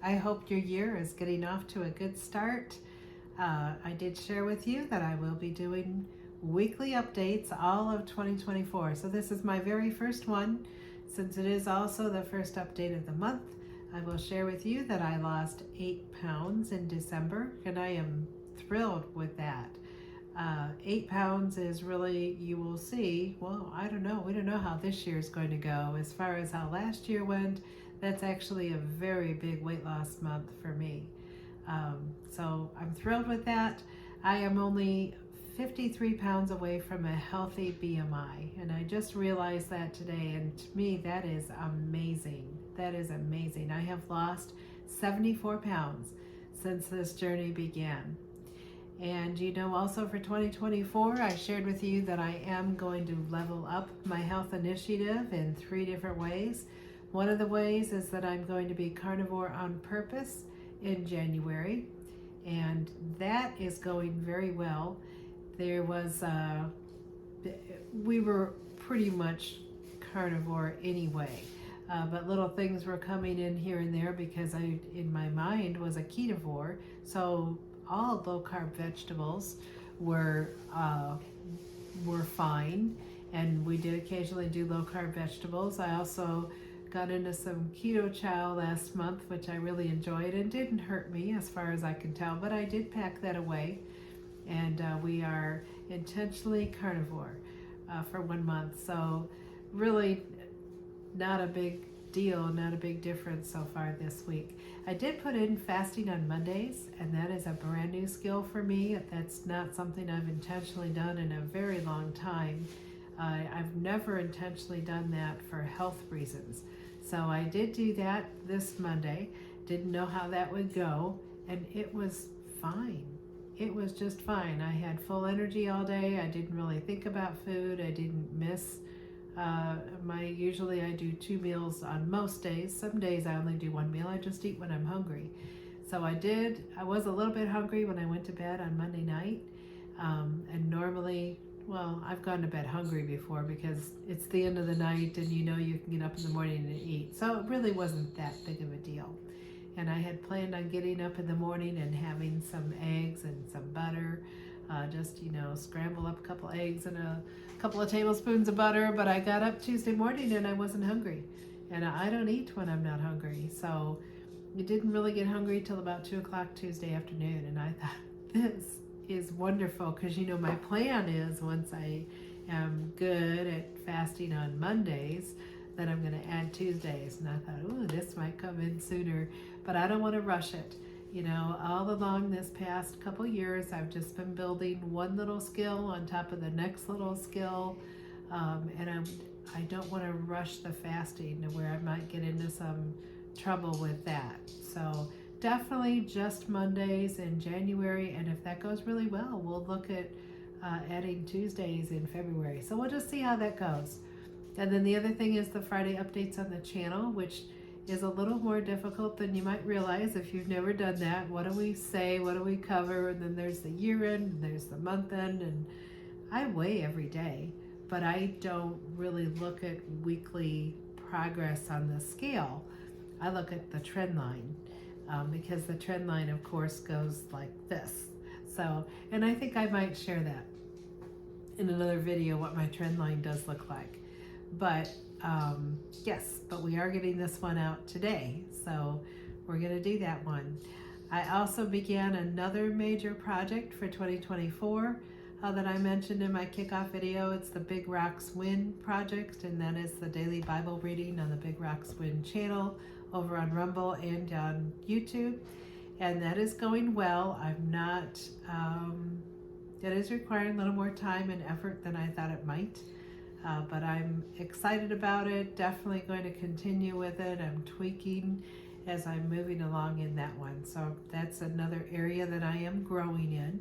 I hope your year is getting off to a good start. I did share with you that I will be doing weekly updates all of 2024. So this is my very first one. Since it is also the first update of the month, I will share with you that I lost 8 pounds in December, and I am thrilled with that. 8 pounds is really, you will see, well, I don't know. We don't know how this year is going to go. As far as how last year went, that's actually a very big weight loss month for me. So I'm thrilled with that. I am only 53 pounds away from a healthy BMI, and I just realized that today, and to me, that is amazing. That is amazing. I have lost 74 pounds since this journey began. And also for 2024, I shared with you that I am going to level up my health initiative in 3 different ways. One of the ways is that I'm going to be carnivore on purpose in January, and that is going very well. We were pretty much carnivore anyway, but little things were coming in here and there because I, in my mind, was a ketovore. So all low carb vegetables were fine, and we did occasionally do low carb vegetables. I also got into some keto chow last month, which I really enjoyed and didn't hurt me as far as I can tell, but I did pack that away. And we are intentionally carnivore for 1 month. So really not a big deal, not a big difference so far this week. I did put in fasting on Mondays, and that is a brand new skill for me. That's not something I've intentionally done in a very long time. I've never intentionally done that for health reasons. So I did do that this Monday. Didn't know how that would go, and it was fine. It was just fine. I had full energy all day. I didn't really think about food. I didn't miss usually I do 2 meals on most days. Some days I only do 1 meal. I just eat when I'm hungry. So I was a little bit hungry when I went to bed on Monday night. And normally, well, I've gone to bed hungry before because it's the end of the night and you can get up in the morning and eat. So it really wasn't that big of a deal. And I had planned on getting up in the morning and having some eggs and some butter. Just scramble up a couple eggs and a couple of tablespoons of butter. But I got up Tuesday morning and I wasn't hungry. And I don't eat when I'm not hungry. So I didn't really get hungry till about 2 o'clock Tuesday afternoon. And I thought, this is wonderful because my plan is once I am good at fasting on Mondays, then I'm going to add Tuesdays. And I thought, ooh, this might come in sooner, but I don't want to rush it. All along this past couple years, I've just been building one little skill on top of the next little skill, and I don't want to rush the fasting to where I might get into some trouble with that. So definitely just Mondays in January, and if that goes really well, we'll look at adding Tuesdays in February. So we'll just see how that goes. And then the other thing is the Friday updates on the channel, which is a little more difficult than you might realize if you've never done that. What do we say? What do we cover? And then there's the year end, and there's the month end, and I weigh every day, but I don't really look at weekly progress on the scale. I look at the trend line because the trend line, of course, goes like this. So, and I think I might share that in another video, what my trend line does look like. But yes, but we are getting this one out today, so we're going to do that one. I also began another major project for 2024 that I mentioned in my kickoff video. It's the Big Rocks Win project, and that is the daily Bible reading on the Big Rocks Win channel over on Rumble and on YouTube, and that is going well. That is requiring a little more time and effort than I thought it might. But I'm excited about it, definitely going to continue with it. I'm tweaking as I'm moving along in that one. So that's another area that I am growing in.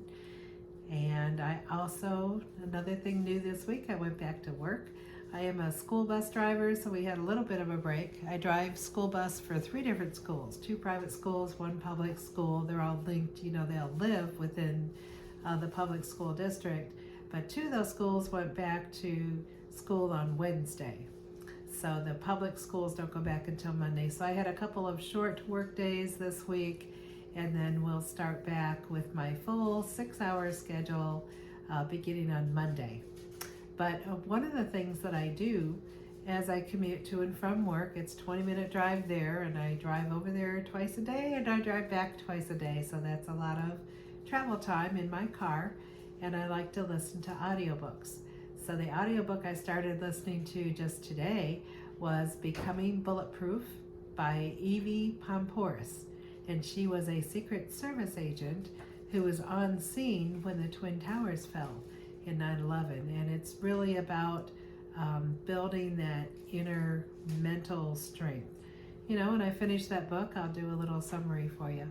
And I also, another thing new this week, I went back to work. I am a school bus driver, so we had a little bit of a break. I drive school bus for 3 different schools, 2 private schools, 1 public school. They're all linked, they'll live within the public school district. But 2 of those schools went back to school on Wednesday. So the public schools don't go back until Monday. So I had a couple of short work days this week, and then we'll start back with my full 6-hour schedule beginning on Monday. But one of the things that I do as I commute to and from work, it's a 20-minute drive there, and I drive over there twice a day, and I drive back twice a day. So that's a lot of travel time in my car, and I like to listen to audiobooks. So the audiobook I started listening to just today was Becoming Bulletproof by Evie Poumpouras. And she was a Secret Service agent who was on scene when the Twin Towers fell in 9/11. And it's really about building that inner mental strength. You know, when I finish that book, I'll do a little summary for you.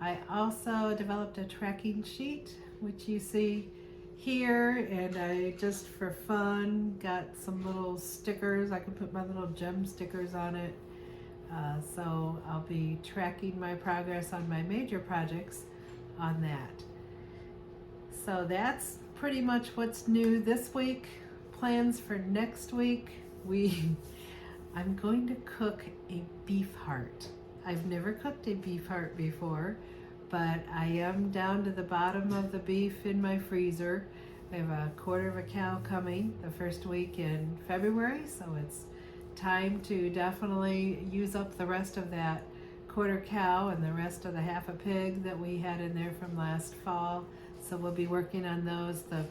I also developed a tracking sheet, which you see here, and I just for fun got some little stickers. I can put my little gem stickers on it. So I'll be tracking my progress on my major projects on that. So that's pretty much what's new this week. Plans for next week, I'm going to cook a beef heart. I've never cooked a beef heart before, but I am down to the bottom of the beef in my freezer. I have a quarter of a cow coming the first week in February, so it's time to definitely use up the rest of that quarter cow and the rest of the half a pig that we had in there from last fall. So we'll be working on those. The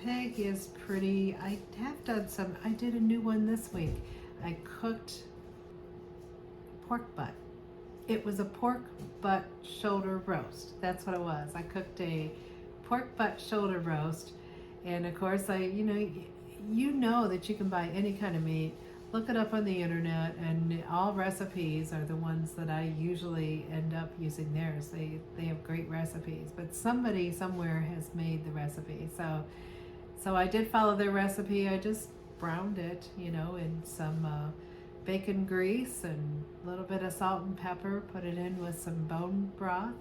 pig is pretty, I did a new one this week. I cooked pork butt. It was a pork butt shoulder roast. That's what it was. I cooked a pork butt shoulder roast, and of course you know that you can buy any kind of meat. Look it up on the internet, and all recipes are the ones that I usually end up using theirs. They have great recipes, but somebody somewhere has made the recipe. So I did follow their recipe. I just browned it, in some bacon grease and a little bit of salt and pepper, put it in with some bone broth,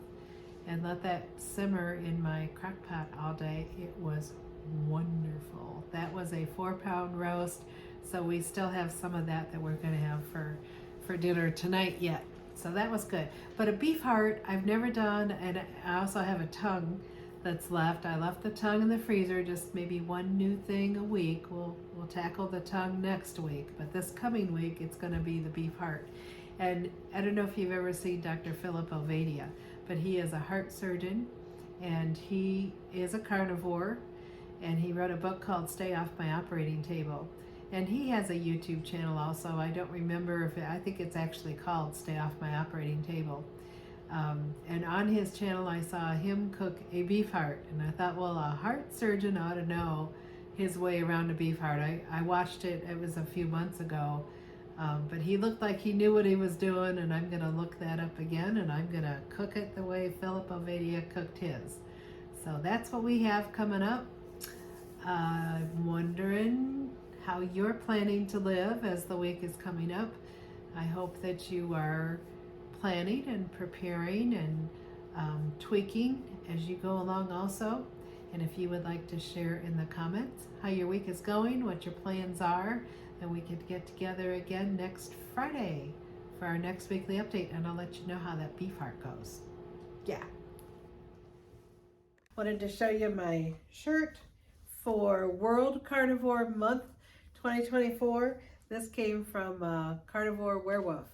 and let that simmer in my crock pot all day. It was wonderful. That was a 4-pound roast, so we still have some of that we're going to have for dinner tonight yet. So that was good. But a beef heart I've never done, and I also have a tongue that's left. I left the tongue in the freezer, just maybe one new thing a week. We'll tackle the tongue next week, but this coming week it's going to be the beef heart. And I don't know if you've ever seen Dr. Philip Ovadia, but he is a heart surgeon, and he is a carnivore, and he wrote a book called Stay Off My Operating Table. And he has a YouTube channel also. I don't remember I think it's actually called Stay Off My Operating Table. And on his channel I saw him cook a beef heart, and I thought, well, a heart surgeon ought to know his way around a beef heart. I watched it was a few months ago, but he looked like he knew what he was doing, and I'm going to look that up again, and I'm going to cook it the way Philip Ovadia cooked his. So that's what we have coming up. I'm wondering how you're planning to live as the week is coming up. I hope that you are planning and preparing and tweaking as you go along also. And if you would like to share in the comments how your week is going, what your plans are, then we could get together again next Friday for our next weekly update, and I'll let you know how that beef heart goes. Yeah. Wanted to show you my shirt for World Carnivore Month 2024. This came from Carnivore Werewolf.